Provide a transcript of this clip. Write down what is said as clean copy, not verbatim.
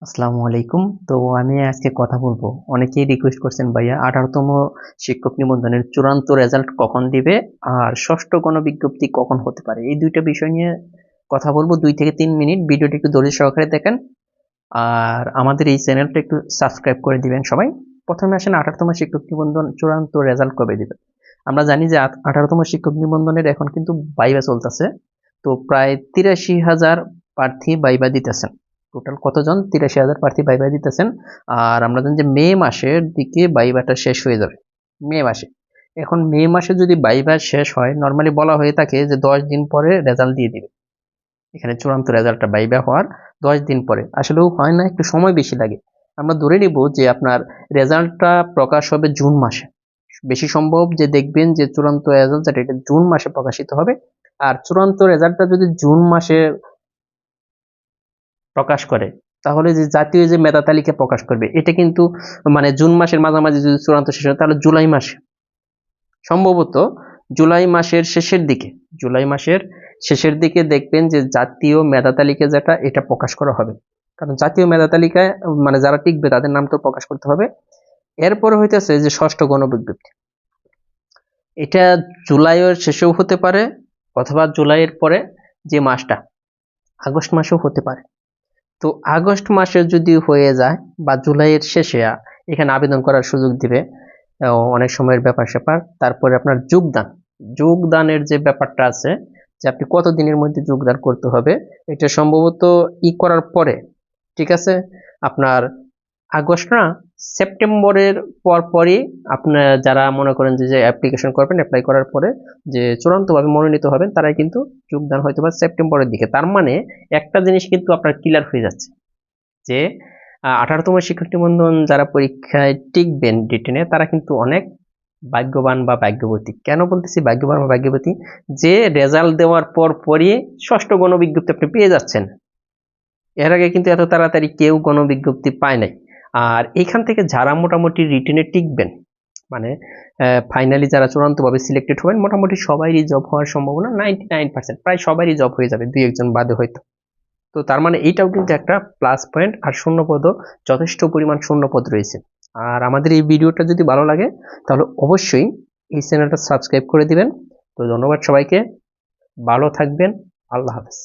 আসসালামু আলাইকুম। তো আমি আজকে কথা বলবো। অনেকেই রিকোয়েস্ট করছেন ভাইয়া 18তম শিক্ষক নিবন্ধনের চূড়ান্ত রেজাল্ট কখন দিবে আর ষষ্ঠ গণবিজ্ঞপ্তি কখন হতে পারে, এই দুইটা বিষয় নিয়ে কথা বলবো 2 থেকে 3 মিনিট। ভিডিওটি একটু ধৈর্য সহকারে দেখেন আর আমাদের এই চ্যানেলটা একটু সাবস্ক্রাইব করে দিবেন সবাই। প্রথমে আসেন 18তম শিক্ষক নিবন্ধন চূড়ান্ত রেজাল্ট কবে দিবে। আমরা জানি যে 18তম শিক্ষক নিবন্ধনের এখন কিন্তু ভাইভা চলতেছে। তো প্রায় 83,000 প্রার্থী ভাইভা দিতেছেন। টোটাল কতজন? 83,000 প্রার্থী ভাইভা দিতেছেন। আর আমরা জানি যে মে মাসের দিকে ভাইভাটা শেষ হয়ে যাবে। মে মাসে, এখন মে মাসে যদি ভাইভা শেষ হয়, নর্মালি বলা হয়ে থাকে যে 10 দিন পরে রেজাল্ট দিয়ে দিবে। এখানে চূড়ান্ত রেজাল্টটা ভাইভা হওয়ার 10 দিন পরে, আসলেও হয় না, একটু সময় বেশি লাগে। আমরা ধরে নিব যে আপনার রেজাল্টটা প্রকাশ হবে জুন মাসে। বেশি সম্ভব যে দেখবেন যে চূড়ান্ত রেজাল্ট যেটা, এটা জুন মাসে প্রকাশিত হবে। আর চূড়ান্ত রেজাল্টটা যদি জুন মাসে প্রকাশ করে, তাহলে যে জাতীয় যে মেধা তালিকা প্রকাশ করবে, এটা কিন্তু মানে জুন মাসের মাঝামাঝি যদি চূড়ান্ত শেষ হয়, তাহলে জুলাই মাসে, সম্ভবত জুলাই মাসের শেষের দিকে, জুলাই মাসের শেষের দিকে দেখবেন যে জাতীয় মেধা তালিকা যেটা, এটা প্রকাশ করা হবে। কারণ জাতীয় মেধা তালিকায় মানে যারা টিকবে তাদের নাম তো প্রকাশ করতে হবে। এরপরে হইতেছে যে ষষ্ঠ গণবিজ্ঞপ্তি। এটা জুলাইয়ের শেষেও হতে পারে, অথবা জুলাইয়ের পরে যে মাসটা, আগস্ট মাসেও হতে পারে। তো আগস্ট মাসে যদি হয়ে যায় বা জুলাইয়ের শেষে এখানে আবেদন করার সুযোগ দিবে। অনেক সময়ের ব্যাপার স্যাপার। তারপরে আপনার যোগদান, যোগদানের যে ব্যাপারটা আছে, যে আপনি কত দিনের মধ্যে যোগদান করতে হবে, এটা সম্ভবত করার পরে, ঠিক আছে, আপনার আগস্ট না, সেপ্টেম্বরের পরই আপনার যারা মনে করেন যে অ্যাপ্লিকেশন করবেন, অ্যাপ্লাই করার পরে যে চূড়ান্তভাবে মনোনীত হবেন, তারাই কিন্তু যোগদান হয়তো বা সেপ্টেম্বরের দিকে। তার মানে একটা জিনিস কিন্তু আপনার ক্লিয়ার হয়ে যাচ্ছে যে 18তম শিক্ষক নিবন্ধন যারা পরীক্ষায় টিকবেন রিটেনে, তারা কিন্তু অনেক ভাগ্যবান বা ভাগ্যবতী। কেন বলতেছি ভাগ্যবান বা ভাগ্যবতী? যে রেজাল্ট দেওয়ার পরই ষষ্ঠ গণবিজ্ঞপ্তি আপনি পেয়ে যাচ্ছেন। এর আগে কিন্তু এত তাড়াতাড়ি কেউ গণবিজ্ঞপ্তি পায় নাই। আর এখান থেকে যারা মোটামুটি রিটেনে টিকবেন, মানে ফাইনালি যারা চূড়ান্তভাবে সিলেক্টেড হবেন, মোটামুটি সবারই জব হওয়ার সম্ভাবনা 99%, প্রায় সবারই জব হয়ে যাবে, 2-1 জন বাদে হয়তো। তো তার মানে এইটাও কিন্তু একটা প্লাস পয়েন্ট। আর শূন্যপদও যথেষ্ট পরিমাণ শূন্যপদ রয়েছে। আর আমাদের এই ভিডিওটা যদি ভালো লাগে, তাহলে অবশ্যই এই চ্যানেলটা সাবস্ক্রাইব করে দিবেন। তো ধন্যবাদ সবাইকে, ভালো থাকবেন, আল্লাহ হাফেজ।